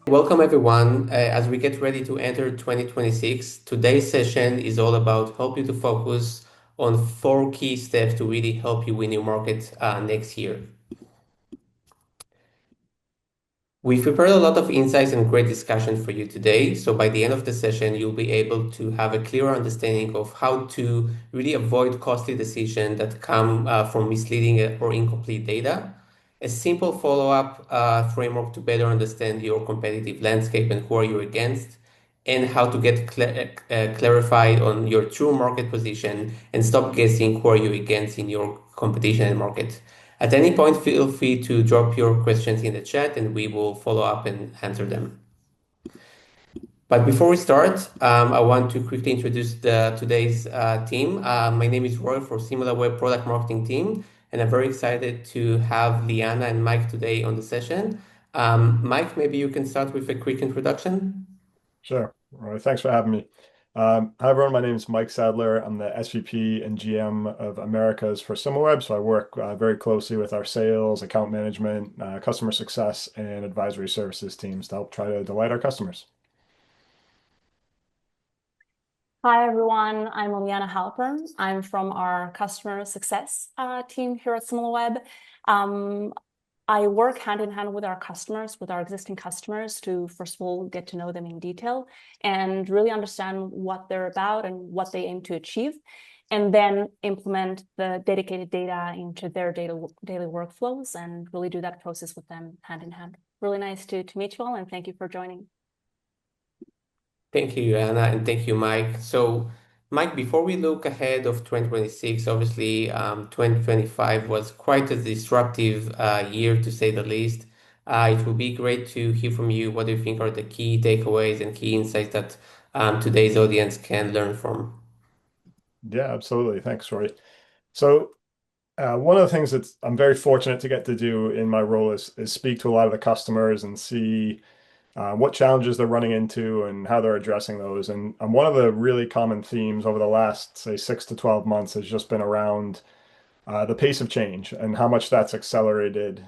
Welcome everyone. As we get ready to enter 2026, today's session is all about help you to focus on four key steps to really help you win your market next year. We've prepared a lot of insights and great discussion for you today. So by the end of the session, you'll be able to have a clearer understanding of how to really avoid costly decisions that come from misleading or incomplete data, a simple follow-up framework to better understand your competitive landscape and who are you against, and how to get clarified on your true market position and stop guessing who are you against in your competition and market. At any point, feel free to drop your questions in the chat and we will follow up and answer them. But before we start, I want to quickly introduce today's team. My name is Roy for Similarweb product marketing team, and I'm very excited to have Liana and Mike today on the session. Mike, maybe you can start with a quick introduction. Sure. All right. Thanks for having me. Hi, everyone. My name is Mike Sadler. I'm the SVP and GM of Americas for Similarweb. So I work very closely with our sales, account management, customer success, and advisory services teams to help try to delight our customers. Hi, everyone. I'm Liana Halpern. I'm from our customer success team here at Similarweb. I work hand in hand with our customers, with our existing customers, to first of all get to know them in detail and really understand what they're about and what they aim to achieve, and then implement the dedicated data into their daily workflows and really do that process with them hand in hand. Really nice to meet you all, and thank you for joining. Thank you, Anna, and thank you, Mike. So, Mike, before we look ahead of 2026, obviously, 2025 was quite a disruptive year, to say the least. It would be great to hear from you. What do you think are the key takeaways and key insights that today's audience can learn from? Yeah, absolutely. Thanks, Roy. So one of the things that I'm very fortunate to get to do in my role is speak to a lot of the customers and see what challenges they're running into and how they're addressing those. And one of the really common themes over the last, say, 6 to 12 months has just been around the pace of change and how much that's accelerated.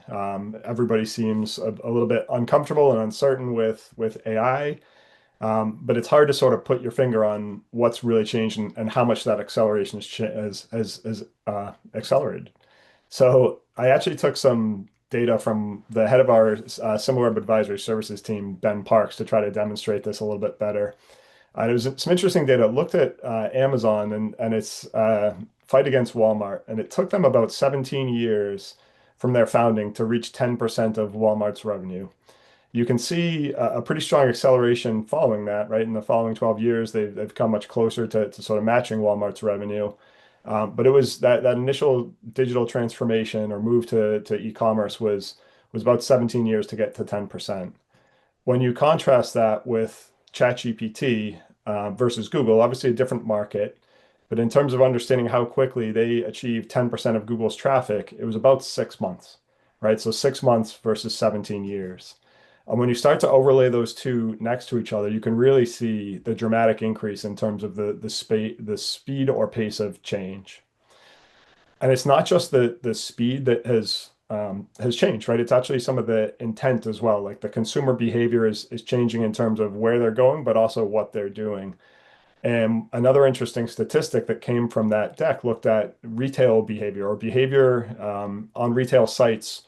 Everybody seems a little bit uncomfortable and uncertain with AI, but it's hard to sort of put your finger on what's really changed and how much that acceleration has accelerated. So I actually took some data from the head of our Similarweb advisory services team, Ben Parks, to try to demonstrate this a little bit better. There was some interesting data. It looked at Amazon and its fight against Walmart, and it took them about 17 years from their founding to reach 10% of Walmart's revenue. You can see a pretty strong acceleration following that, right? In the following 12 years, they've come much closer to sort of matching Walmart's revenue. But it was that initial digital transformation or move to e-commerce was about 17 years to get to 10%. When you contrast that with ChatGPT versus Google, obviously a different market, but in terms of understanding how quickly they achieved 10% of Google's traffic, it was about 6 months, right? So 6 months versus 17 years. And when you start to overlay those two next to each other, you can really see the dramatic increase in terms of the speed or pace of change. And it's not just the speed that has changed, right? It's actually some of the intent as well. Like the consumer behavior is changing in terms of where they're going, but also what they're doing. And another interesting statistic that came from that deck looked at retail behavior or behavior on retail sites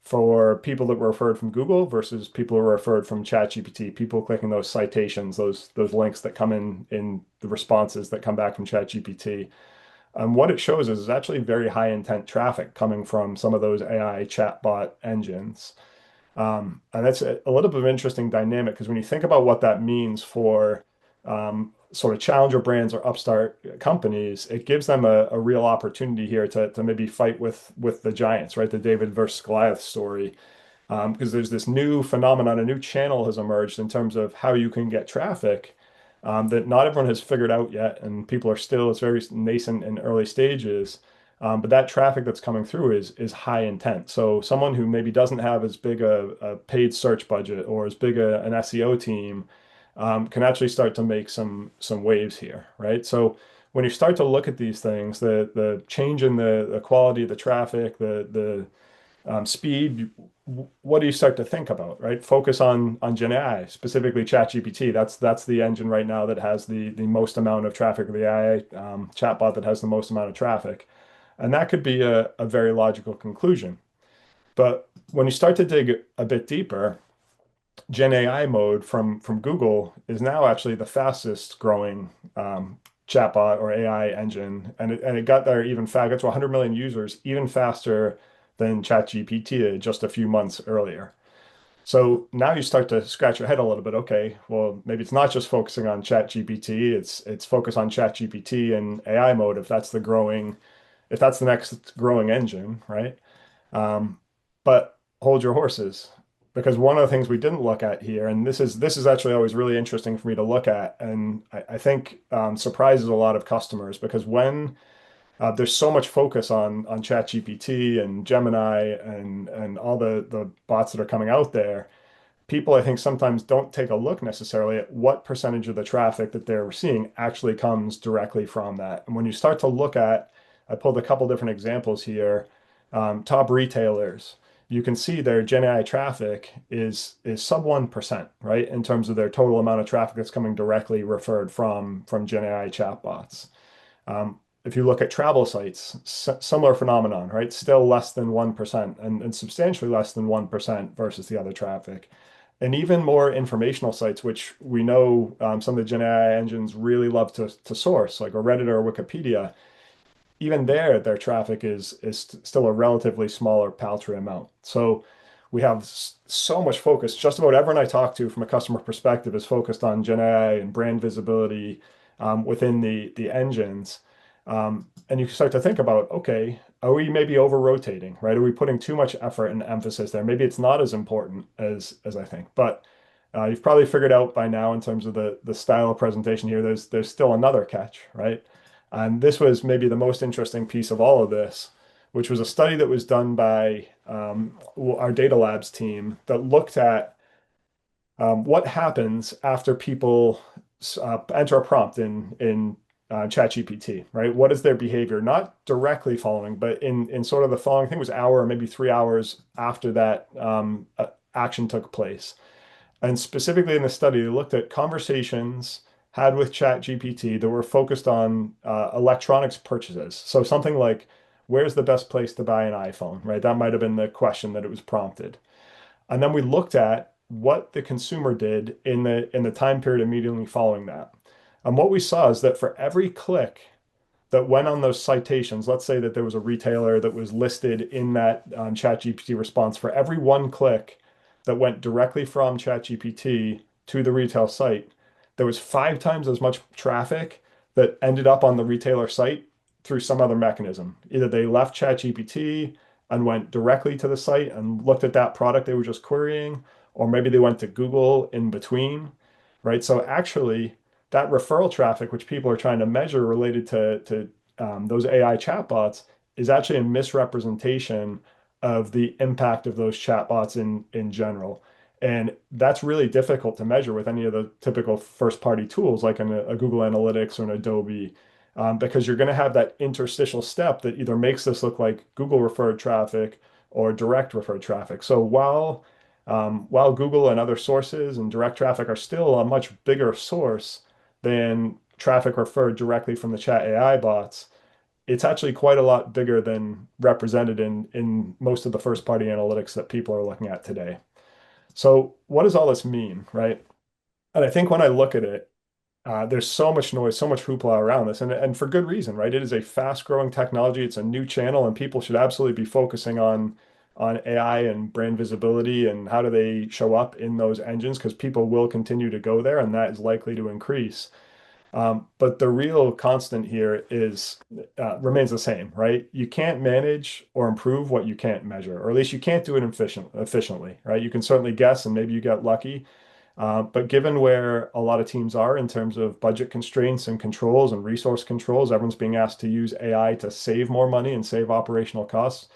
for people that were referred from Google versus people who were referred from ChatGPT, people clicking those citations, those links that come in the responses that come back from ChatGPT. And what it shows is actually very high intent traffic coming from some of those AI chatbot engines. And that's a little bit of an interesting dynamic because when you think about what that means for sort of challenger brands or upstart companies, it gives them a real opportunity here to maybe fight with the giants, right? The David versus Goliath story. Because there's this new phenomenon, a new channel has emerged in terms of how you can get traffic that not everyone has figured out yet, and people are still, it's very nascent in early stages. But that traffic that's coming through is high intent. So someone who maybe doesn't have as big a paid search budget or as big an SEO team can actually start to make some waves here, right? So when you start to look at these things, the change in the quality of the traffic, speed, what do you start to think about, right? Focus on GenAI, specifically ChatGPT. That's the engine right now that has the most amount of traffic, the AI chatbot that has the most amount of traffic. And that could be a very logical conclusion. But when you start to dig a bit deeper, Gen AI mode from Google is now actually the fastest growing chatbot or AI engine, and it got there even fast, got to 100 million users even faster than ChatGPT did just a few months earlier. So now you start to scratch your head a little bit. Okay, well maybe it's not just focusing on ChatGPT, it's focus on ChatGPT and AI mode if that's the next growing engine, right? Um, but hold your horses, because one of the things we didn't look at here, and this is actually always really interesting for me to look at, and I think surprises a lot of customers because when there's so much focus on ChatGPT and Gemini and all the bots that are coming out there, people I think sometimes don't take a look necessarily at what percentage of the traffic that they're seeing actually comes directly from that. And when you start to look at, I pulled a couple different examples here, top retailers, you can see their Gen AI traffic is sub 1%, right? In terms of their total amount of traffic that's coming directly referred from Gen AI chatbots. If you look at travel sites, similar phenomenon, right? Still less than 1% and substantially less than 1% versus the other traffic. And even more informational sites, which we know some of the Gen AI engines really love to source, like a Reddit or a Wikipedia, even there, their traffic is still a relatively smaller, paltry amount. So we have so much focus. Just about everyone I talk to from a customer perspective is focused on Gen AI and brand visibility within the engines. And you start to think about, okay, are we maybe over rotating, right? Are we putting too much effort and emphasis there? Maybe it's not as important as I think, but you've probably figured out by now in terms of the style of presentation here, there's still another catch, right? And this was maybe the most interesting piece of all of this, which was a study that was done by our data labs team that looked at what happens after people enter a prompt in ChatGPT, right? What is their behavior? Not directly following, but in sort of the following, I think it was hour or maybe 3 hours after that action took place. And specifically in the study, they looked at conversations had with ChatGPT that were focused on electronics purchases. So something like, where's the best place to buy an iPhone, right? That might have been the question that it was prompted. And then we looked at what the consumer did in the time period immediately following that. And what we saw is that for every click that went on those citations, let's say that there was a retailer that was listed in that ChatGPT response, for every one click that went directly from ChatGPT to the retail site, there was 5 times as much traffic that ended up on the retailer site through some other mechanism. Either they left ChatGPT and went directly to the site and looked at that product they were just querying, or maybe they went to Google in between, right? So actually, that referral traffic, which people are trying to measure related to those AI chatbots, is actually a misrepresentation of the impact of those chatbots in general. And that's really difficult to measure with any of the typical first-party tools like a Google Analytics or an Adobe, because you're going to have that interstitial step that either makes this look like Google referred traffic or direct referred traffic. So while Google and other sources and direct traffic are still a much bigger source than traffic referred directly from the chat AI bots, it's actually quite a lot bigger than represented in most of the first party analytics that people are looking at today. So what does all this mean, right? And I think when I look at it, there's so much noise, so much hoopla around this, and for good reason, right? It is a fast-growing technology. It's a new channel, and people should absolutely be focusing on AI and brand visibility and how do they show up in those engines because people will continue to go there, and that is likely to increase. But the real constant here is remains the same, right? You can't manage or improve what you can't measure, or at least you can't do it efficiently, right? You can certainly guess, and maybe you get lucky. But given where a lot of teams are in terms of budget constraints and controls and resource controls, everyone's being asked to use AI to save more money and save operational costs.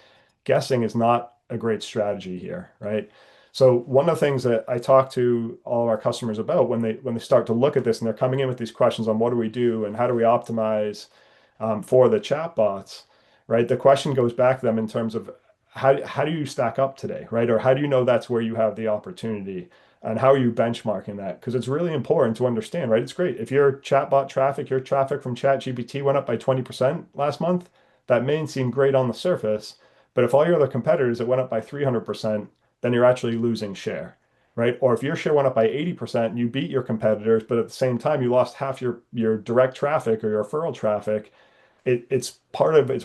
Guessing is not a great strategy here, right? So one of the things that I talk to all of our customers about when they start to look at this and they're coming in with these questions on what do we do and how do we optimize for the chatbots, right? The question goes back to them in terms of how do you stack up today, right? Or how do you know that's where you have the opportunity? And how are you benchmarking that? Because it's really important to understand, right? It's great. If your chatbot traffic, your traffic from ChatGPT went up by 20% last month, that may seem great on the surface. But if all your other competitors it went up by 300%, then you're actually losing share, right? Or if your share went up by 80% and you beat your competitors, but at the same time you lost half your direct traffic or your referral traffic, it's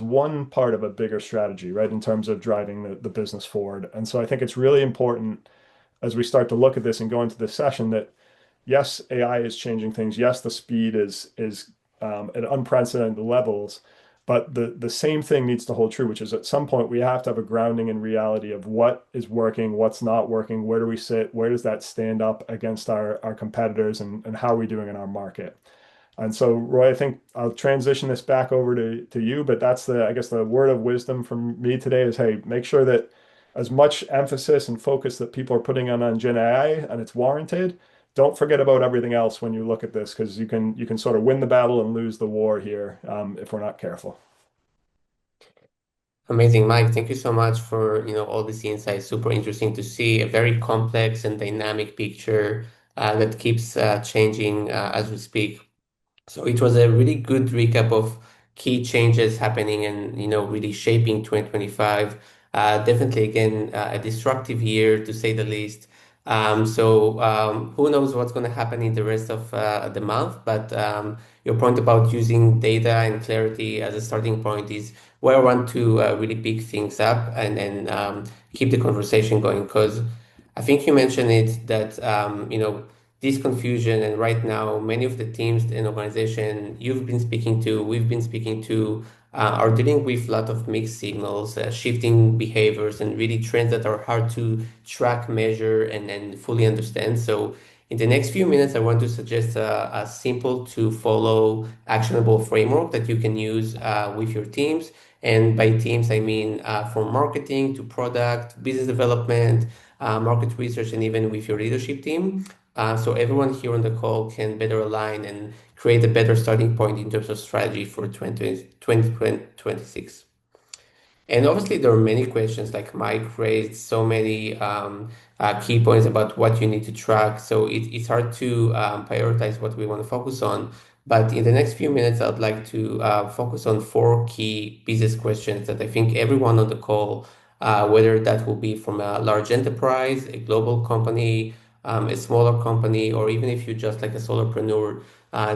one part of a bigger strategy, right? In terms of driving the business forward. And so I think it's really important as we start to look at this and go into this session that yes, AI is changing things. Yes, the speed is at unprecedented levels, but the same thing needs to hold true, which is at some point we have to have a grounding in reality of what is working, what's not working, where do we sit, where does that stand up against our competitors, and how are we doing in our market. And so, Roy, I think I'll transition this back over to you, but that's I guess the word of wisdom from me today is, hey, make sure that as much emphasis and focus that people are putting on Gen AI and it's warranted, don't forget about everything else when you look at this, because you can sort of win the battle and lose the war here if we're not careful. Amazing, Mike. Thank you so much for, all these insights. Super interesting to see a very complex and dynamic picture that keeps changing as we speak. So it was a really good recap of key changes happening and really shaping 2025. Definitely again a disruptive year to say the least. Who knows what's going to happen in the rest of the month? But your point about using data and clarity as a starting point is where I want to really pick things up and keep the conversation going because I think you mentioned it that this confusion and right now many of the teams and organization you've been speaking to we've been speaking to are dealing with a lot of mixed signals shifting behaviors and really trends that are hard to track measure and fully understand. So in the next few minutes I want to suggest a simple to follow actionable framework that you can use with your teams, and by teams I mean from marketing to product business development, market research, and even with your leadership team. So everyone here on the call can better align and create a better starting point in terms of strategy for 2026. And obviously, there are many questions like Mike raised, so many key points about what you need to track. So it's hard to prioritize what we want to focus on. But in the next few minutes, I'd like to focus on four key business questions that I think everyone on the call, whether that will be from a large enterprise, a global company, a smaller company, or even if you're just like a solopreneur,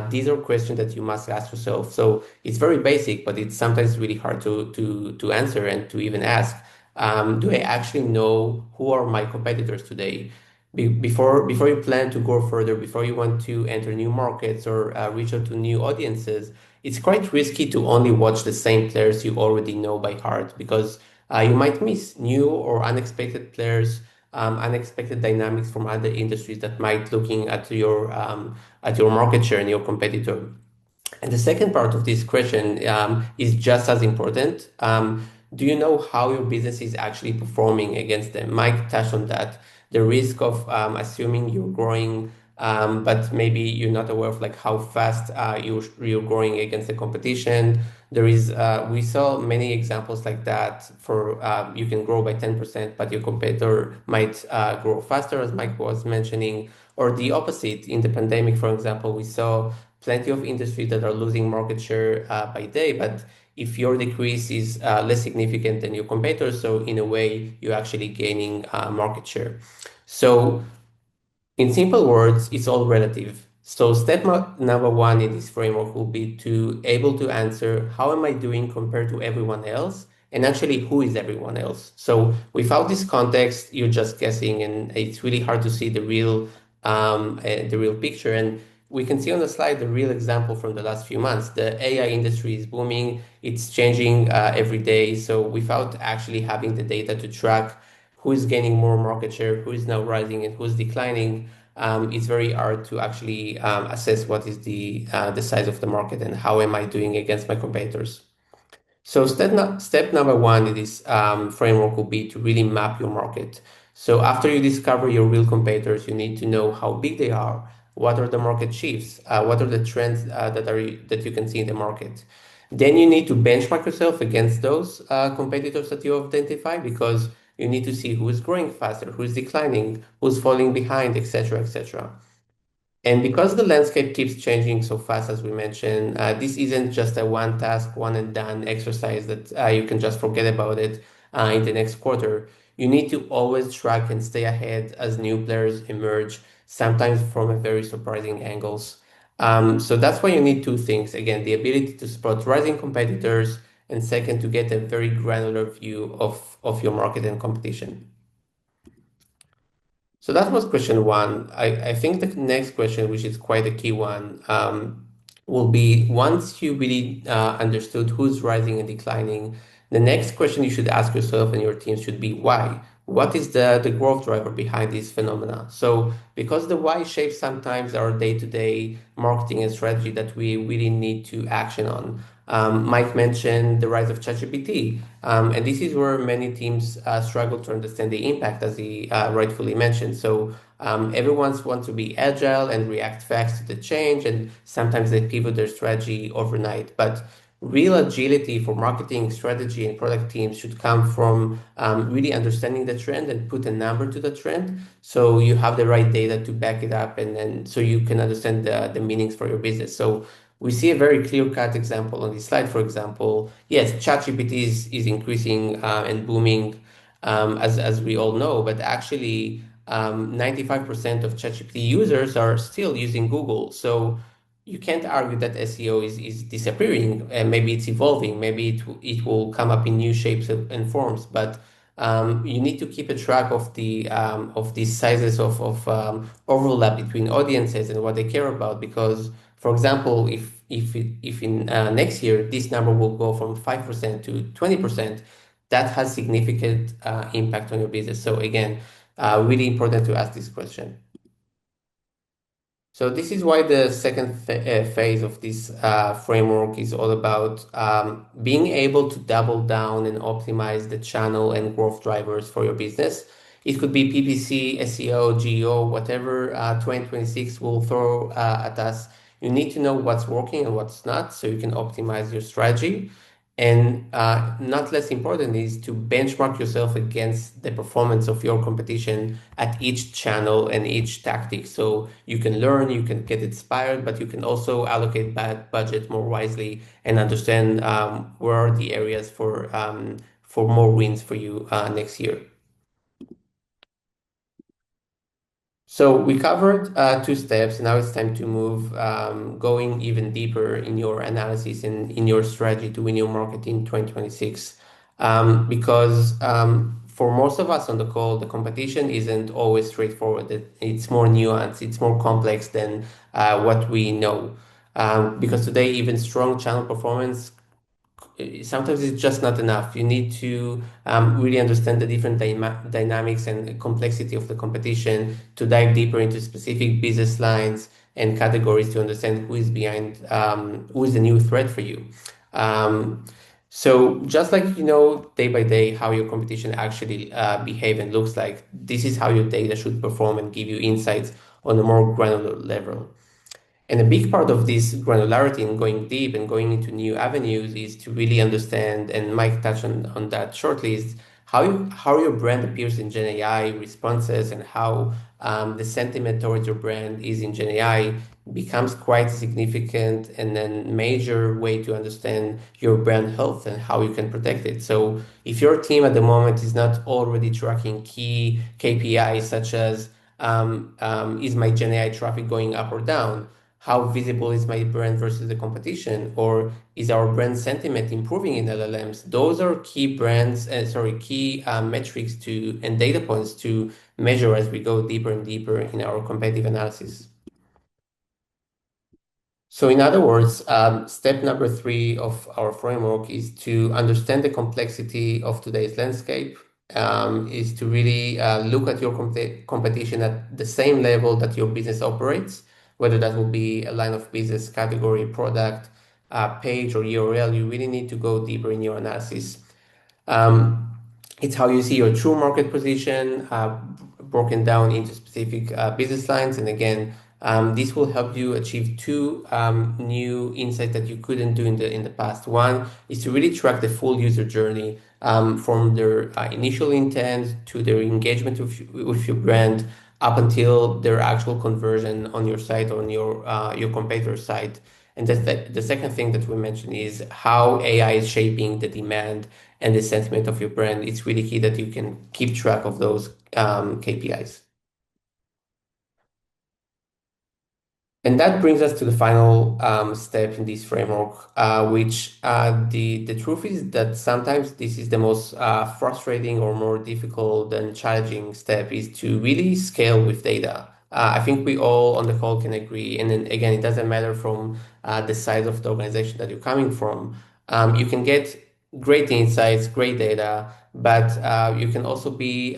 these are questions that you must ask yourself. So it's very basic, but it's sometimes really hard to answer and to even ask. Do I actually know who are my competitors today? Before you plan to go further, before you want to enter new markets or reach out to new audiences, it's quite risky to only watch the same players you already know by heart because you might miss new or unexpected players, unexpected dynamics from other industries that might looking at your market share and your competitor. And the second part of this question is just as important. Do you know how your business is actually performing against them? Mike touched on that. The risk of assuming you're growing, but maybe you're not aware of like how fast you're growing against the competition. We saw many examples like that for you can grow by 10%, but your competitor might grow faster, as Mike was mentioning, or the opposite. In the pandemic, for example, we saw plenty of industries that are losing market share by day, but if your decrease is less significant than your competitors, so in a way, you're actually gaining market share. So in simple words, it's all relative. So number one in this framework will be to able to answer how am I doing compared to everyone else, and actually who is everyone else. So without this context, you're just guessing, and it's really hard to see the real picture. And we can see on the slide the real example from the last few months. The AI industry is booming; it's changing every day. So without actually having the data to track who is gaining more market share, who is now rising, and who's declining, it's very hard to actually assess what is the size of the market and how am I doing against my competitors. So step number one in this framework will be to really map your market. So after you discover your real competitors, you need to know how big they are, what are the market shifts, what are the trends that you can see in the market. Then you need to benchmark yourself against those competitors that you identify because you need to see who is growing faster, who is declining, who's falling behind, etc., etc. And because the landscape keeps changing so fast, as we mentioned, this isn't just a one task, one and done exercise that you can just forget about it in the next quarter. You need to always track and stay ahead as new players emerge, sometimes from a very surprising angles. So that's why you need two things. Again, the ability to spot rising competitors, and second, to get a very granular view of your market and competition. So that was question one. I think the next question, which is quite a key one, will be once you really understood who's rising and declining, the next question you should ask yourself and your team should be why? What is the growth driver behind this phenomena? So because the why shapes sometimes our day-to-day marketing and strategy that we really need to action on. Mike mentioned the rise of ChatGPT, and this is where many teams struggle to understand the impact, as he rightfully mentioned. So everyone wants to be agile and react fast to the change, and sometimes they pivot their strategy overnight. But real agility for marketing strategy and product teams should come from really understanding the trend and put a number to the trend, so you have the right data to back it up, and then so you can understand the meanings for your business. So we see a very clear-cut example on this slide. For example, yes, ChatGPT is increasing and booming, as we all know, but actually 95% of ChatGPT users are still using Google. So you can't argue that SEO is disappearing, and maybe it's evolving, maybe it will come up in new shapes and forms, but you need to keep a track of these sizes of overlap between audiences and what they care about. Because, for example, if in next year this number will go from 5% to 20%, that has significant impact on your business. So again, really important to ask this question. So this is why the second phase of this framework is all about being able to double down and optimize the channel and growth drivers for your business. It could be PPC, SEO, GEO, whatever 2026 will throw at us. You need to know what's working and what's not, so you can optimize your strategy. And not less important is to benchmark yourself against the performance of your competition at each channel and each tactic. So you can learn, you can get inspired, but you can also allocate budget more wisely and understand where are the areas for more wins for you next year. So we covered two steps. Now it's time to move, going even deeper in your analysis and in your strategy to win your market in 2026. Because for most of us on the call, the competition isn't always straightforward. It's more nuanced, it's more complex than what we know. Because today, even strong channel performance sometimes it's just not enough. You need to really understand the different dynamics and complexity of the competition to dive deeper into specific business lines and categories to understand who is behind, who is the new threat for you. So just like you know day by day how your competition actually behave and looks like, this is how your data should perform and give you insights on a more granular level. And a big part of this granularity and going deep and going into new avenues is to really understand, and Mike touched on that shortly, is how your brand appears in Gen AI responses, and how the sentiment towards your brand is in Gen AI becomes quite significant and then major way to understand your brand health and how you can protect it. So if your team at the moment is not already tracking key KPIs such as is my Gen AI traffic going up or down? How visible is my brand versus the competition, or is our brand sentiment improving in LLMs? Those are key key metrics to and data points to measure as we go deeper and deeper in our competitive analysis. So in other words, step number 3 of our framework is to understand the complexity of today's landscape, is to really look at your competition at the same level that your business operates, whether that will be a line of business, category, product, page, or URL. You really need to go deeper in your analysis. It's how you see your true market position broken down into specific business lines. And again, This will help you achieve two new insights that you couldn't do in the past. One is to really track the full user journey from their initial intent to their engagement with your brand up until their actual conversion on your site or on your competitor's site. And the second thing that we mentioned is how AI is shaping the demand and the sentiment of your brand. It's really key that you can keep track of those KPIs. And that brings us to the final step in this framework, which the truth is that sometimes this is the most frustrating or more difficult and challenging step is to really scale with data. I think we all on the call can agree. And then again, it doesn't matter from the size of the organization that you're coming from. You can get great insights, great data, but you can also be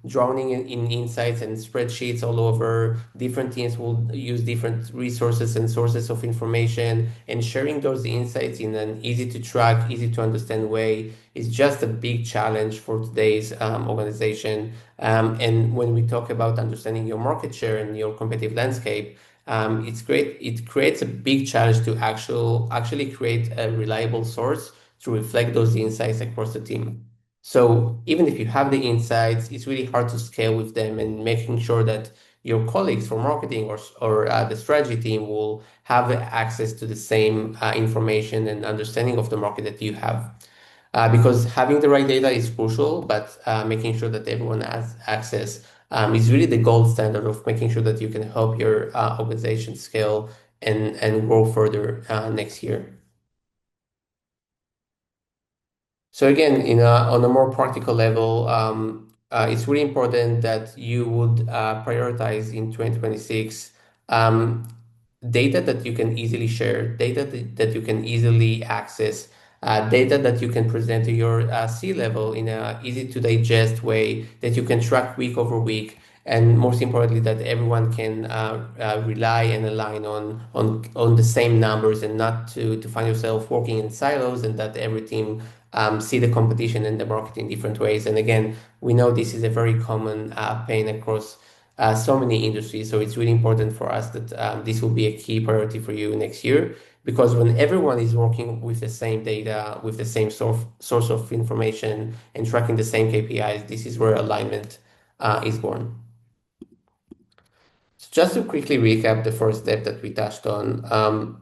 drowning in insights and spreadsheets all over. Different teams will use different resources and sources of information, and sharing those insights in an easy to track, easy to understand way is just a big challenge for today's organization. And when we talk about understanding your market share and your competitive landscape, it's great. It creates a big challenge to actually create a reliable source to reflect those insights across the team. So even if you have the insights, it's really hard to scale with them and making sure that your colleagues from marketing or the strategy team will have access to the same information and understanding of the market that you have. Because having the right data is crucial, but making sure that everyone has access is really the gold standard of making sure that you can help your organization scale and grow further next year. So again, on a more practical level, it's really important that you would prioritize in 2026 um, data that you can easily share, data that you can easily access, data that you can present to your C-level in a easy to digest way that you can track week over week, and most importantly, that everyone can rely and align on the same numbers and not to find yourself working in silos, and that every team see the competition and the market in different ways. And again, we know this is a very common pain across so many industries. So it's really important for us that this will be a key priority for you next year, because when everyone is working with the same data, with the same source of information and tracking the same KPIs, this is where alignment is born. So just to quickly recap the first step that we touched on,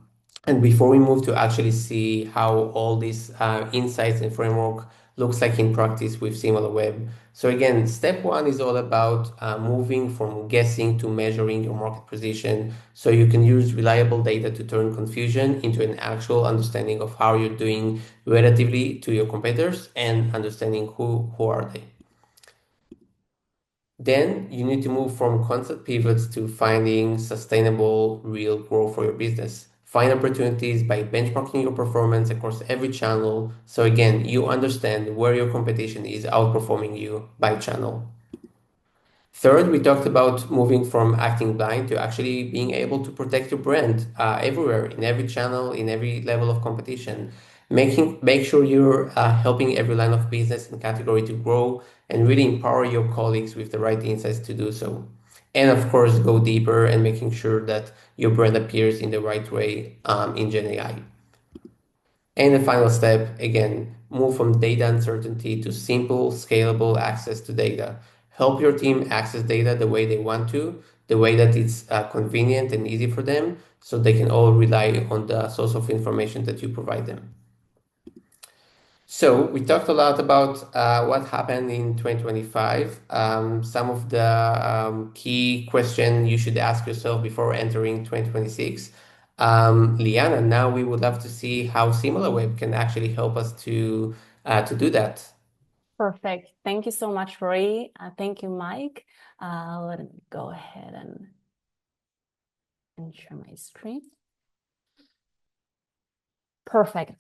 and before we move to actually see how all these insights and framework looks like in practice with Similarweb. So again, step one is all about moving from guessing to measuring your market position, so you can use reliable data to turn confusion into an actual understanding of how you're doing relatively to your competitors and understanding who are they. Then you need to move from constant pivots to finding sustainable, real growth for your business. Find opportunities by benchmarking your performance across every channel. So again, you understand where your competition is outperforming you by channel. Third, we talked about moving from acting blind to actually being able to protect your brand everywhere, in every channel, in every level of competition. Make sure you're helping every line of business and category to grow, and really empower your colleagues with the right insights to do so. And of course, go deeper and making sure that your brand appears in the right way in GenAI. And the final step, again, move from data uncertainty to simple, scalable access to data. Help your team access data the way they want to, the way that it's convenient and easy for them, so they can all rely on the source of information that you provide them. So we talked a lot about what happened in 2025. Some of the key questions you should ask yourself before entering 2026. Liana, now we would love to see how Similarweb can actually help us to do that. Perfect. Thank you so much, Roy. Thank you, Mike. Let me go ahead and share my screen. Perfect.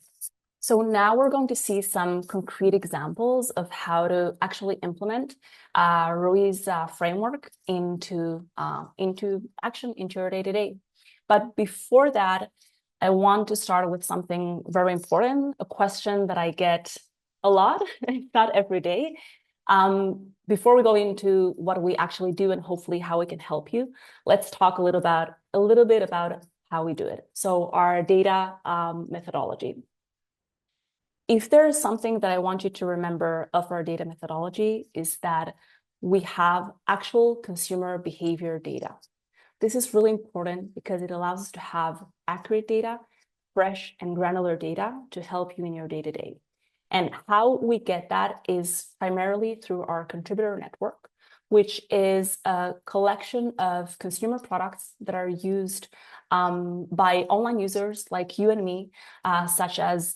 So now we're going to see some concrete examples of how to actually implement Roy's framework into action into your day-to-day. But before that, I want to start with something very important, a question that I get a lot, if not every day. Before we go into what we actually do and hopefully how we can help you, let's talk a little bit about how we do it. So our data methodology. If there is something that I want you to remember of our data methodology is that we have actual consumer behavior data. This is really important because it allows us to have accurate data, fresh and granular data to help you in your day-to-day. And how we get that is primarily through our contributor network, which is a collection of consumer products that are used by online users like you and me, such as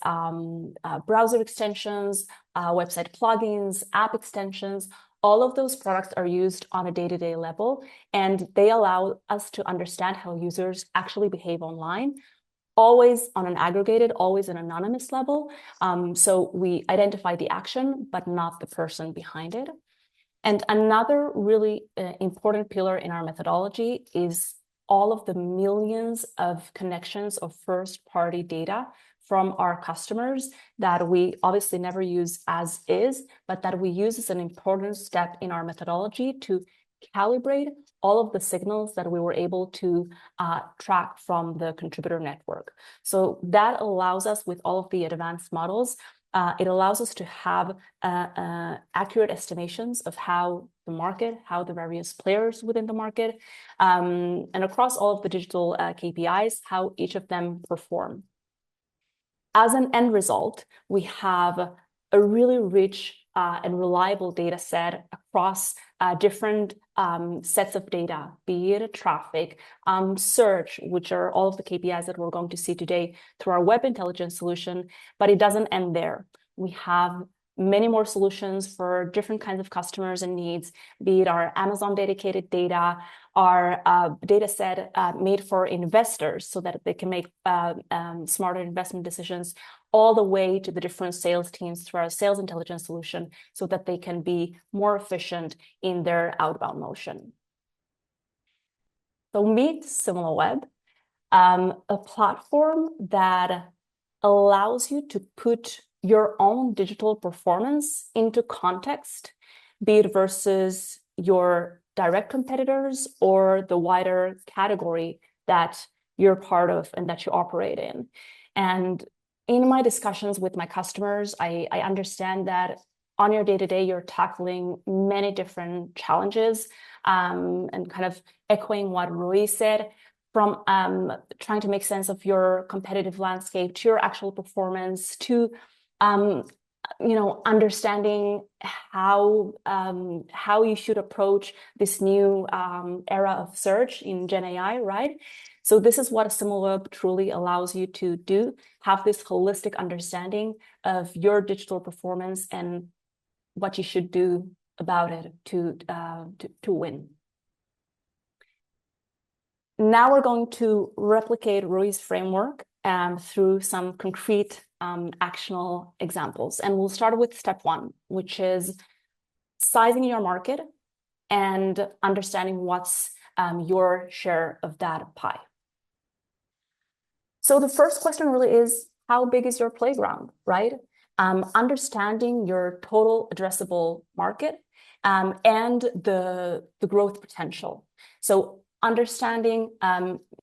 browser extensions, website plugins, app extensions. All of those products are used on a day-to-day level, and they allow us to understand how users actually behave online, always on an aggregated, always an anonymous level. So we identify the action, but not the person behind it. And another really important pillar in our methodology is all of the millions of connections of first-party data from our customers that we obviously never use as is, but that we use as an important step in our methodology to calibrate all of the signals that we were able to track from the contributor network. So that allows us, with all of the advanced models, it allows us to have accurate estimations of how the market, how the various players within the market, and across all of the digital KPIs, how each of them perform. As an end result, we have a really rich and reliable data set across different sets of data, be it traffic, search, which are all of the KPIs that we're going to see today through our web intelligence solution, but it doesn't end there. We have many more solutions for different kinds of customers and needs, be it our Amazon dedicated data, our data set made for investors so that they can make smarter investment decisions, all the way to the different sales teams through our sales intelligence solution so that they can be more efficient in their outbound motion. So meet Similarweb, a platform that allows you to put your own digital performance into context, be it versus your direct competitors or the wider category that you're part of and that you operate in. And in my discussions with my customers, I understand that on your day-to-day, you're tackling many different challenges, and kind of echoing what Rui said, from trying to make sense of your competitive landscape to your actual performance to understanding how you should approach this new era of search in GenAI, right? So this is what a Similarweb truly allows you to do, have this holistic understanding of your digital performance and what you should do about it to win. Now we're going to replicate Rui's framework through some concrete actionable examples. And we'll start with step one, which is sizing your market and understanding what's your share of that pie. So the first question really is, how big is your playground, right? Understanding your total addressable market and the growth potential. So understanding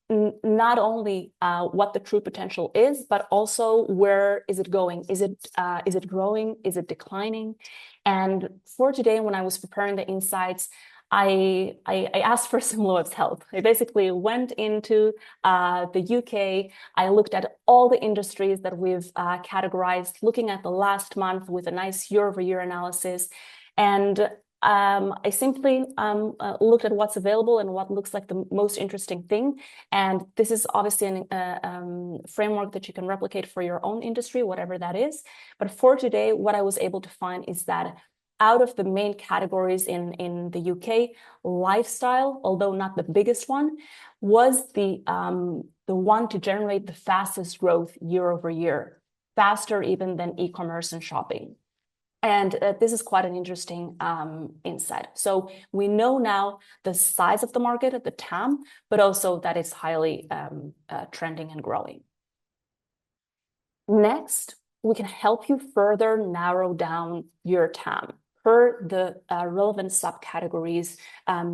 not only what the true potential is, but also where is it going? Is it growing? Is it declining? And for today, when I was preparing the insights, I asked for Similarweb's help. I basically went into the UK. I looked at all the industries that we've categorized, looking at the last month with a nice year-over-year analysis. And I simply looked at what's available and what looks like the most interesting thing. And this is obviously a framework that you can replicate for your own industry, whatever that is. But for today, what I was able to find is that out of the main categories in the UK, lifestyle, although not the biggest one, was the one to generate the fastest growth year over year, faster even than e-commerce and shopping. And this is quite an interesting insight. So we know now the size of the market, the TAM, but also that it's highly trending and growing. Next, we can help you further narrow down your TAM. per the relevant subcategories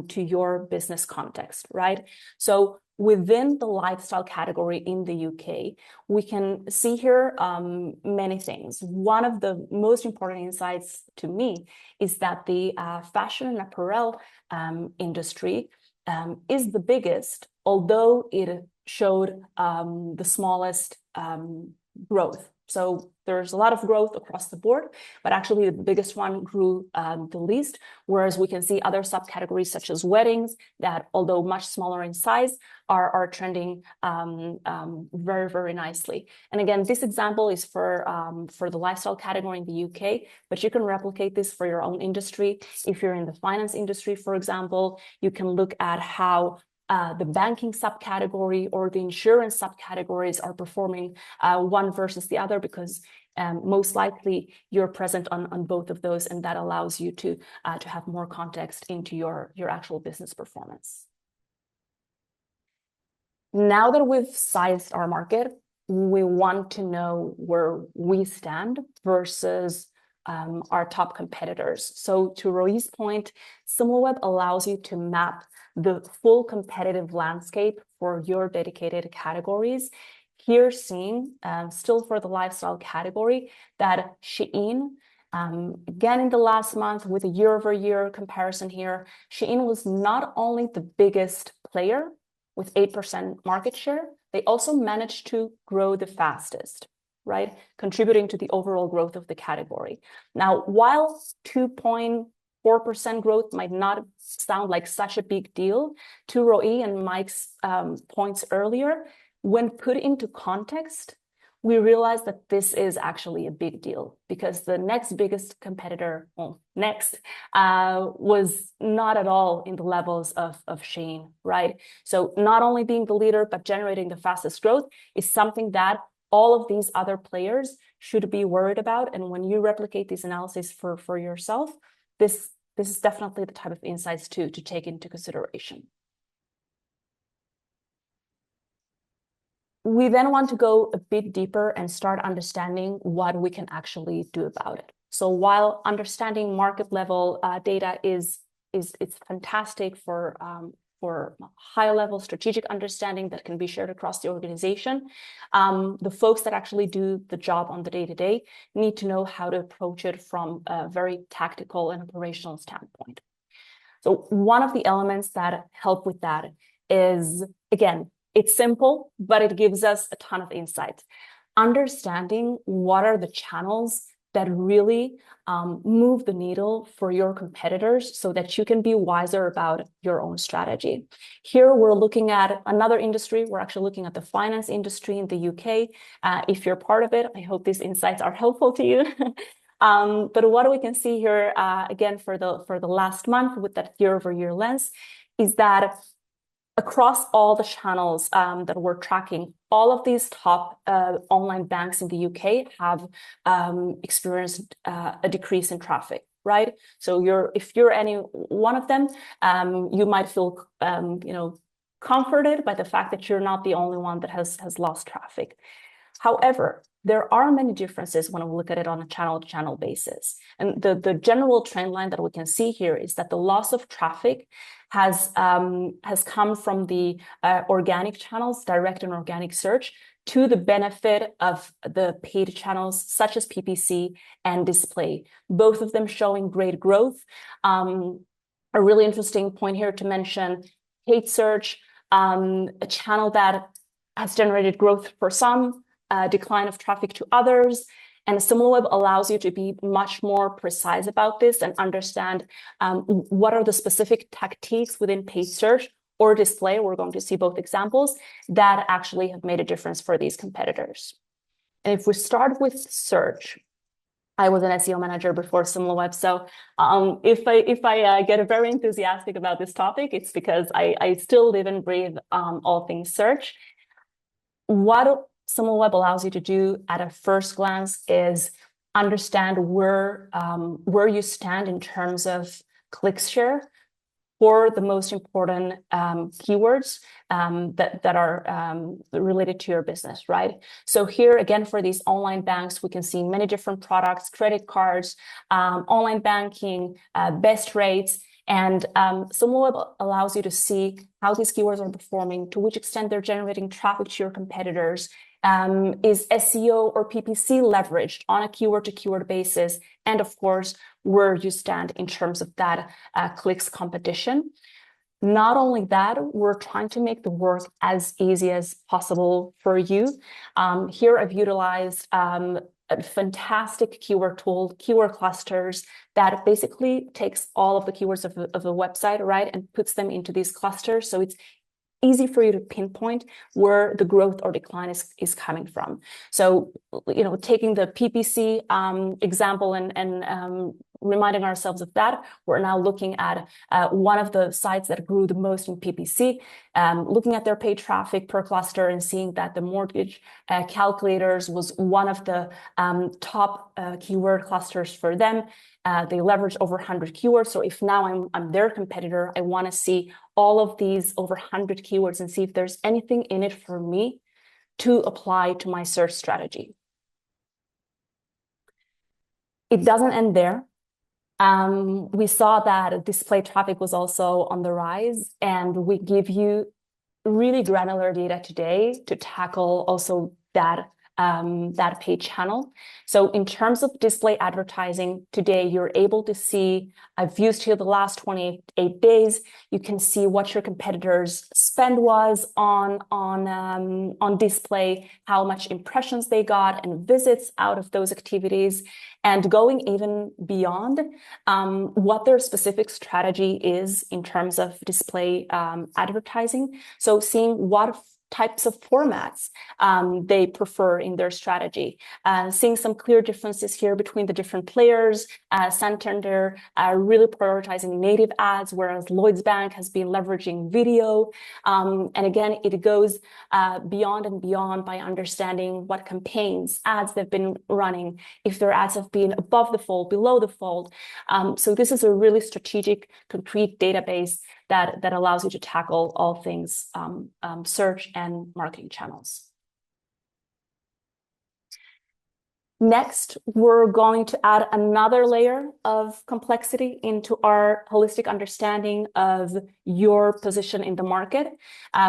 to your business context, right? So within the lifestyle category in the UK, we can see here many things. One of the most important insights to me is that the fashion and apparel industry is the biggest, although it showed the smallest growth. So there's a lot of growth across the board, but actually the biggest one grew the least, whereas we can see other subcategories such as weddings that, although much smaller in size, are trending very, very nicely. And again, this example is for the lifestyle category in the UK, but you can replicate this for your own industry. If you're in the finance industry, for example, you can look at how the banking subcategory or the insurance subcategories are performing one versus the other, because most likely you're present on both of those, and that allows you to have more context into your actual business performance. Now that we've sized our market, we want to know where we stand versus our top competitors. So to Roi's point, Similarweb allows you to map the full competitive landscape for your dedicated categories. Here seeing, still for the lifestyle category, that Shein, again in the last month with a year-over-year comparison here, Shein was not only the biggest player with 8% market share, they also managed to grow the fastest, right? Contributing to the overall growth of the category. Now, while 2.4% growth might not sound like such a big deal, to Roi and Mike's points earlier, when put into context, we realized that this is actually a big deal, because the next biggest competitor, was not at all in the levels of Shein, right? So not only being the leader, but generating the fastest growth is something that all of these other players should be worried about. And when you replicate these analyses for yourself, this is definitely the type of insights to take into consideration. We then want to go a bit deeper and start understanding what we can actually do about it. So while understanding market level data is it's fantastic for high level strategic understanding that can be shared across the organization, the folks that actually do the job on the day-to-day need to know how to approach it from a very tactical and operational standpoint. So one of the elements that help with that is, again, it's simple, but it gives us a ton of insight. Understanding what are the channels that really move the needle for your competitors so that you can be wiser about your own strategy. Here, we're looking at another industry. We're actually looking at the finance industry in the UK. If you're part of it, I hope these insights are helpful to you. But what we can see here, again, for the last month with that year-over-year lens, is that across all the channels that we're tracking, all of these top online banks in the UK have experienced a decrease in traffic, right? So if you're any one of them, you might feel comforted by the fact that you're not the only one that has lost traffic. However, there are many differences when we look at it on a channel-to-channel basis. And the general trend line that we can see here is that the loss of traffic has come from the organic channels, direct and organic search, to the benefit of the paid channels such as PPC and display, both of them showing great growth. A really interesting point here to mention, paid search, a channel that has generated growth for some, decline of traffic to others. And Similarweb allows you to be much more precise about this and understand what are the specific tactics within paid search or display. We're going to see both examples that actually have made a difference for these competitors. And if we start with search, I was an SEO manager before Similarweb, so if I get very enthusiastic about this topic, it's because I still live and breathe all things search. What Similarweb allows you to do at a first glance is understand where you stand in terms of click share for the most important keywords that are related to your business, right? So here again, for these online banks, we can see many different products, credit cards, online banking, best rates. And Similarweb allows you to see how these keywords are performing, to which extent they're generating traffic to your competitors. Is SEO or PPC leveraged on a keyword-to-keyword basis? And of course, where you stand in terms of that clicks competition. Not only that, we're trying to make the work as easy as possible for you. Here I've utilized a fantastic keyword tool, keyword clusters, that basically takes all of the keywords of the website, right, and puts them into these clusters. So it's easy for you to pinpoint where the growth or decline is coming from. So, taking the PPC example and reminding ourselves of that, we're now looking at one of the sites that grew the most in PPC, looking at their paid traffic per cluster and seeing that the mortgage calculators was one of the top keyword clusters for them. They leverage over 100 keywords. So if now I'm their competitor, I want to see all of these over 100 keywords and see if there's anything in it for me to apply to my search strategy. It doesn't end there. We saw that display traffic was also on the rise, and we give you really granular data today to tackle also that paid channel. So in terms of display advertising today, you're able to see, I've used here the last 28 days. You can see what your competitors' spend was on display, how much impressions they got and visits out of those activities, and going even beyond what their specific strategy is in terms of display advertising. So seeing what types of formats they prefer in their strategy. Seeing some clear differences here between the different players. Santander really prioritizing native ads, whereas Lloyds Bank has been leveraging video. And again, it goes beyond and beyond by understanding what campaigns, ads they've been running, if their ads have been above the fold, below the fold. So this is a really strategic, concrete database that allows you to tackle all things search and marketing channels. Next, we're going to add another layer of complexity into our holistic understanding of your position in the market.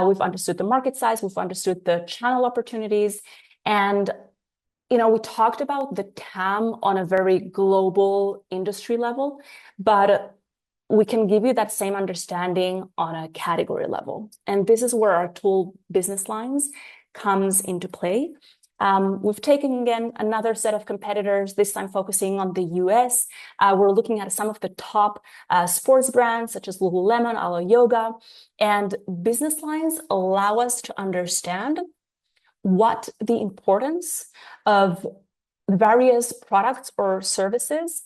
We've understood the market size, we've understood the channel opportunities, and we talked about the TAM on a very global industry level, but we can give you that same understanding on a category level. And this is where our tool Business Lines comes into play. We've taken, again, another set of competitors, this time focusing on the US. We're looking at some of the top sports brands, such as Lululemon, Alo Yoga, and Business Lines allow us to understand what the importance of various products or services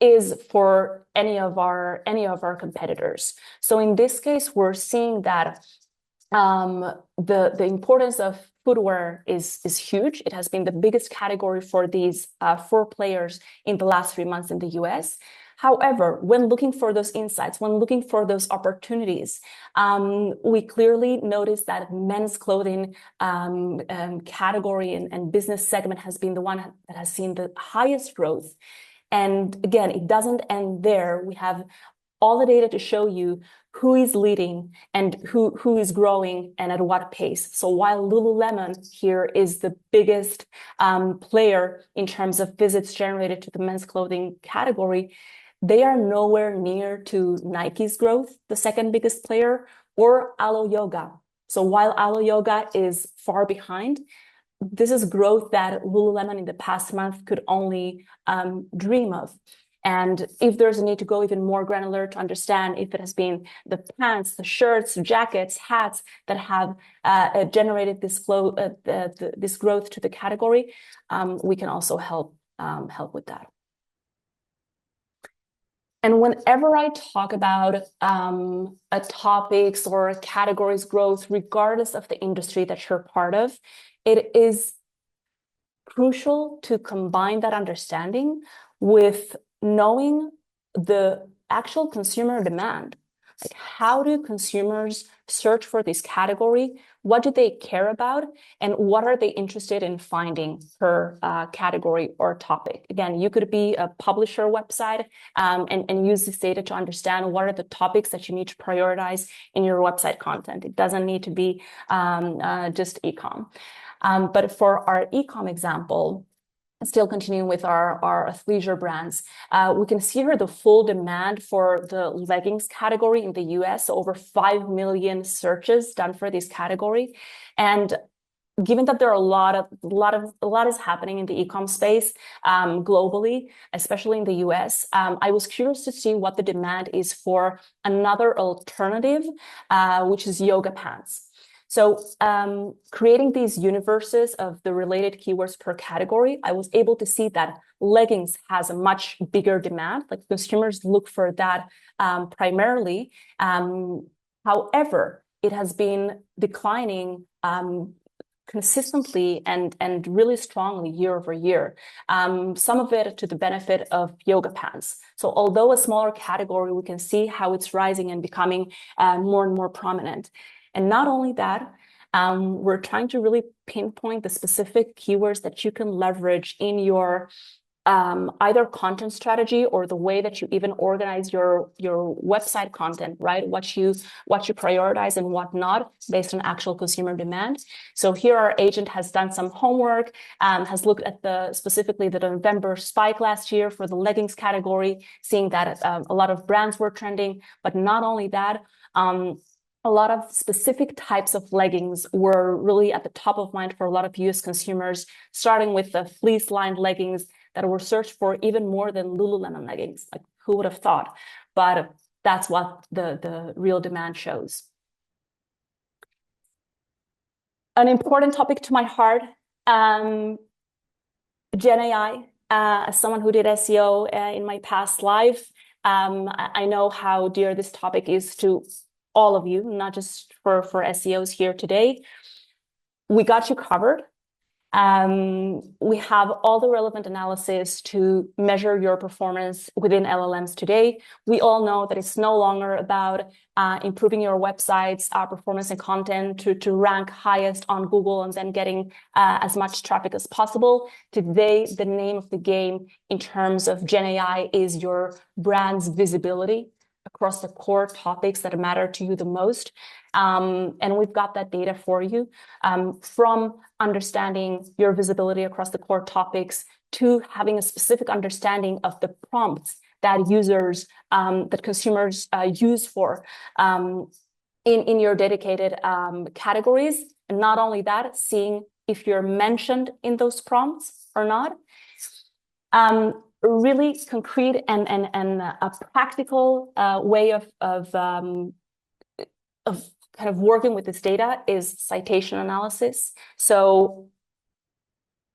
is for any of our competitors. So in this case, we're seeing that the importance of footwear is huge. It has been the biggest category for these 4 players in the last 3 months in the US. However, when looking for those insights, when looking for those opportunities, we clearly notice that men's clothing category and business segment has been the one that has seen the highest growth. And again, it doesn't end there. We have all the data to show you who is leading and who is growing and at what pace. So while Lululemon here is the biggest player in terms of visits generated to the men's clothing category, they are nowhere near to Nike's growth, the second biggest player, or Alo Yoga. So while Alo Yoga is far behind, this is growth that Lululemon in the past month could only dream of. And if there's a need to go even more granular to understand if it has been the pants, the shirts, jackets, hats that have generated this this growth to the category, we can also help with that. And whenever I talk about a topic's or a category's growth, regardless of the industry that you're part of, it is crucial to combine that understanding with knowing the actual consumer demand. Like, how do consumers search for this category? What do they care about? And what are they interested in finding per category or topic? Again, you could be a publisher website and use this data to understand what are the topics that you need to prioritize in your website content. It doesn't need to be just e-com. But for our e-com example, still continuing with our athleisure brands, we can see here the full demand for the leggings category in the US, over 5 million searches done for this category. And given that there are a lot is happening in the e-com space globally, especially in the US, I was curious to see what the demand is for another alternative, which is yoga pants. So creating these universes of the related keywords per category, I was able to see that leggings has a much bigger demand. Like, consumers look for that primarily. However, it has been declining consistently and really strongly year over year. Some of it to the benefit of yoga pants. So although a smaller category, we can see how it's rising and becoming more and more prominent. And not only that, we're trying to really pinpoint the specific keywords that you can leverage in your either content strategy or the way that you even organize your website content, right? What you prioritize and what not based on actual consumer demand. So here our agent has done some homework, has looked at specifically the November spike last year for the leggings category, seeing that a lot of brands were trending, but not only that, a lot of specific types of leggings were really at the top of mind for a lot of US consumers, starting with the fleece-lined leggings that were searched for even more than Lululemon leggings. Like, who would have thought? But that's what the real demand shows. An important topic to my heart, GenAI. As someone who did SEO in my past life, I know how dear this topic is to all of you, not just for SEOs here today. We got you covered. We have all the relevant analysis to measure your performance within LLMs today. We all know that it's no longer about improving your website's performance and content to rank highest on Google and then getting as much traffic as possible. Today, the name of the game in terms of GenAI is your brand's visibility across the core topics that matter to you the most. And we've got that data for you, from understanding your visibility across the core topics to having a specific understanding of the prompts that users, that consumers use for in your dedicated categories. And not only that, seeing if you're mentioned in those prompts or not. Really concrete and a practical way of kind of working with this data is citation analysis. So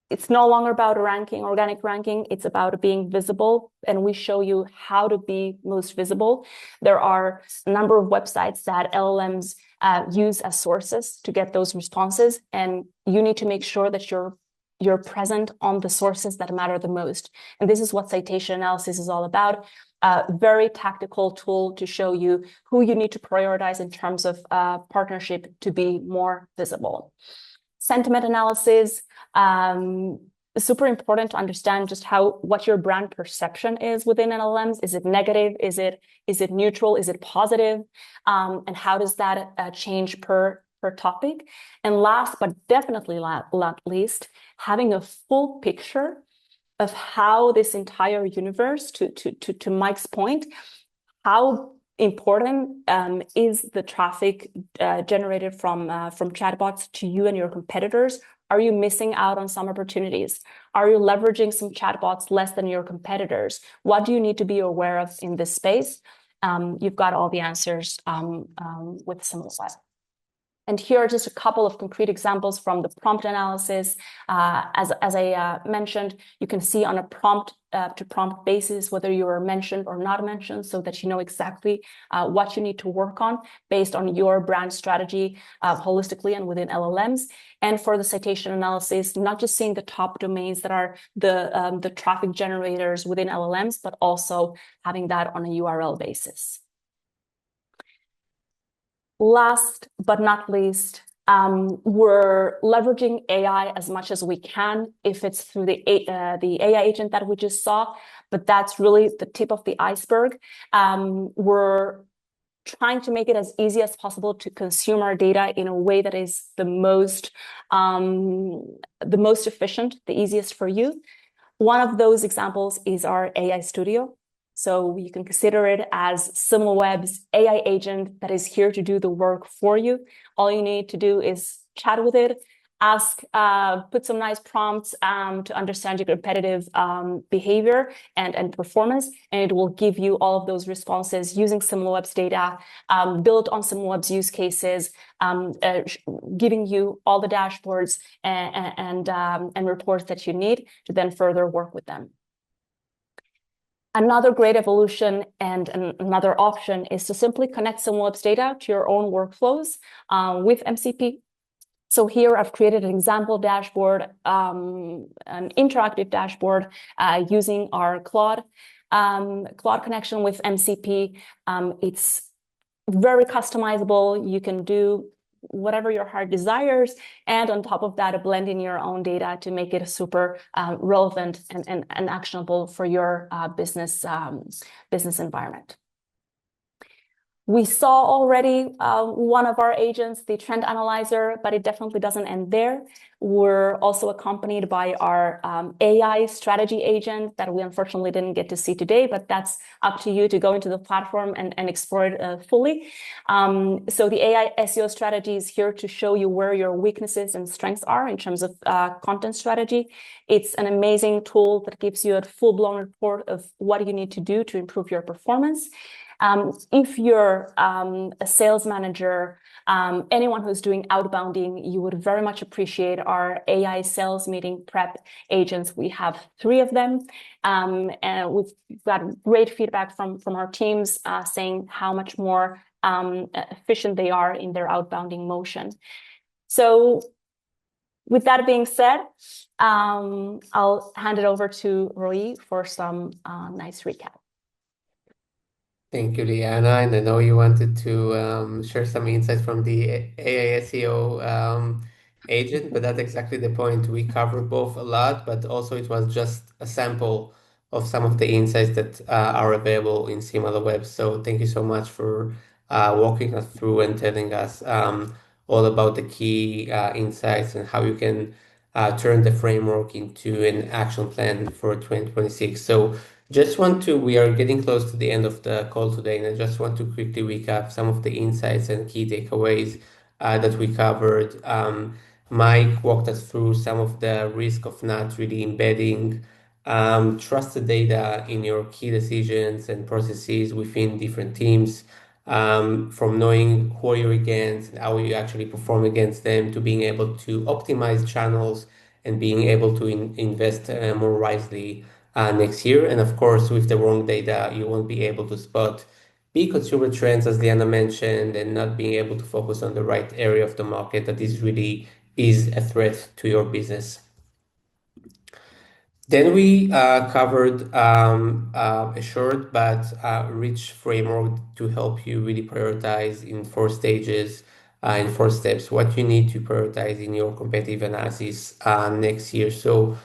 it's no longer about ranking, organic ranking. It's about being visible, and we show you how to be most visible. There are a number of websites that LLMs use as sources to get those responses, and you need to make sure that you're present on the sources that matter the most. And this is what citation analysis is all about. A very tactical tool to show you who you need to prioritize in terms of partnership to be more visible. Sentiment analysis, super important to understand just what your brand perception is within LLMs. Is it negative? Is it neutral? Is it positive? And how does that change per topic? And last, but definitely not least, having a full picture of how this entire universe, to Mike's point, how important is the traffic generated from chatbots to you and your competitors? Are you missing out on some opportunities? Are you leveraging some chatbots less than your competitors? What do you need to be aware of in this space? You've got all the answers with Similarweb. And here are just a couple of concrete examples from the prompt analysis. As I mentioned, you can see on a prompt to prompt basis whether you are mentioned or not mentioned, so that you know exactly what you need to work on based on your brand strategy holistically and within LLMs. And for the citation analysis, not just seeing the top domains that are the traffic generators within LLMs, but also having that on a URL basis. Last but not least, we're leveraging AI as much as we can if it's through the AI agent that we just saw, but that's really the tip of the iceberg. We're trying to make it as easy as possible to consume our data in a way that is the most efficient, the easiest for you. One of those examples is our AI Studio. So you can consider it as Similarweb's AI agent that is here to do the work for you. All you need to do is chat with it, put some nice prompts to understand your competitive behavior and performance, and it will give you all of those responses using Similarweb's data, built on Similarweb's use cases, giving you all the dashboards and reports that you need to then further work with them. Another great evolution and another option is to simply connect Similarweb's data to your own workflows with MCP. So here I've created an example dashboard, an interactive dashboard using our Claude connection with MCP. It's very customizable. You can do whatever your heart desires, and on top of that, blend in your own data to make it super relevant and actionable for your business environment. We saw already one of our agents, the trend analyzer, but it definitely doesn't end there. We're also accompanied by our AI strategy agent that we unfortunately didn't get to see today, but that's up to you to go into the platform and explore it fully. So the AI SEO strategy is here to show you where your weaknesses and strengths are in terms of content strategy. It's an amazing tool that gives you a full-blown report of what you need to do to improve your performance. If you're a sales manager, anyone who's doing outbounding, you would very much appreciate our AI sales meeting prep agents. We have 3 of them, and we've got great feedback from our teams saying how much more efficient they are in their outbounding motion. So with that being said, I'll hand it over to Roy for some nice recap. Thank you, Liana. And I know you wanted to share some insights from the AI SEO agent, but that's exactly the point. We cover both a lot, but also it was just a sample of some of the insights that are available in Similarweb. So thank you so much for walking us through and telling us all about the key insights and how you can turn the framework into an action plan for 2026. So we are getting close to the end of the call today, and I just want to quickly recap some of the insights and key takeaways that we covered. Mike walked us through some of the risk of not really embedding trusted data in your key decisions and processes within different teams, from knowing who you're against and how you actually perform against them, to being able to optimize channels and being able to invest more wisely next year. And of course, with the wrong data, you won't be able to spot big consumer trends, as Liana mentioned, and not being able to focus on the right area of the market that is a threat to your business. Then we covered a short but rich framework to help you really prioritize in 4 stages, in 4 steps, what you need to prioritize in your competitive analysis next year. So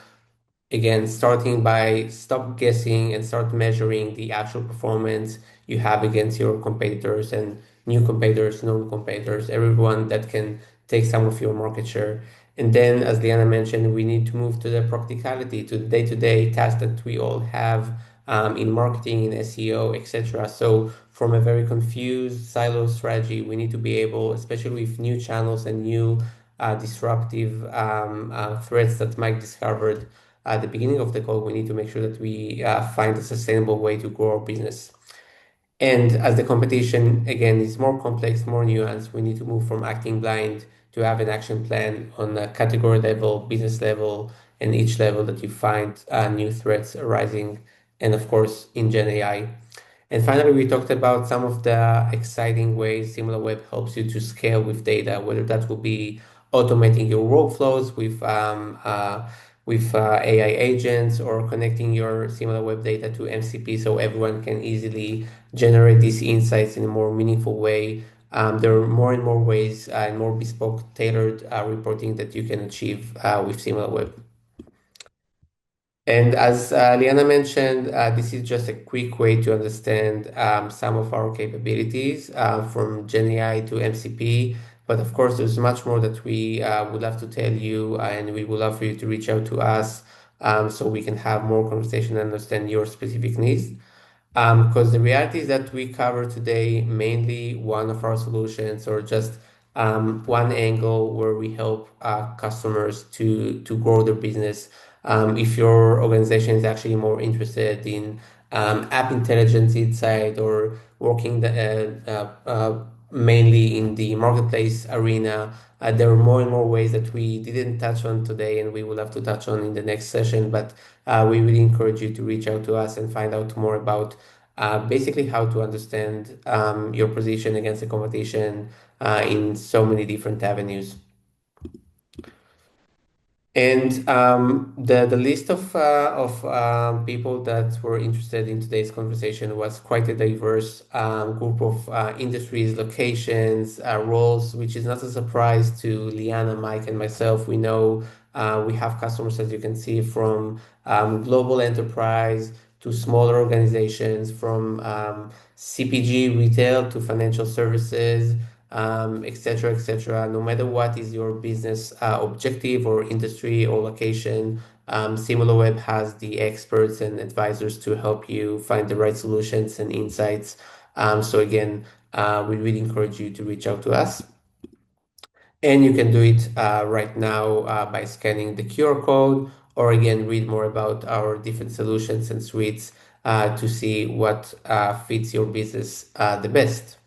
again, starting by stop guessing and start measuring the actual performance you have against your competitors and new competitors, known competitors, everyone that can take some of your market share. And then, as Liana mentioned, we need to move to the practicality, to the day-to-day tasks that we all have in marketing, in SEO, etc. So from a very confused silo strategy, we need to be able, especially with new channels and new disruptive threats that Mike discovered at the beginning of the call, we need to make sure that we find a sustainable way to grow our business. And as the competition, again, is more complex, more nuanced, we need to move from acting blind to have an action plan on a category level, business level, and each level that you find new threats arising, and of course, in Gen AI. And finally, we talked about some of the exciting ways Similarweb helps you to scale with data, whether that will be automating your workflows with AI agents or connecting your Similarweb data to MCP so everyone can easily generate these insights in a more meaningful way. There are more and more ways and more bespoke, tailored reporting that you can achieve with Similarweb. And as Liana mentioned, this is just a quick way to understand some of our capabilities from GenAI to MCP. But of course, there's much more that we would love to tell you, and we would love for you to reach out to us so we can have more conversation and understand your specific needs. Because the reality is that we cover today mainly one of our solutions or just one angle where we help customers to grow their business. If your organization is actually more interested in app intelligence inside or working mainly in the marketplace arena, there are more and more ways that we didn't touch on today and we will have to touch on in the next session. But we really encourage you to reach out to us and find out more about basically how to understand your position against the competition in so many different avenues. And the list of people that were interested in today's conversation was quite a diverse group of industries, locations, roles, which is not a surprise to Liana, Mike, and myself. We know we have customers, as you can see, from global enterprise to smaller organizations, from CPG retail to financial services, et cetera, et cetera. No matter what is your business objective or industry or location, Similarweb has the experts and advisors to help you find the right solutions and insights. So again, we really encourage you to reach out to us. And you can do it right now by scanning the QR code, or again, read more about our different solutions and suites to see what fits your business the best.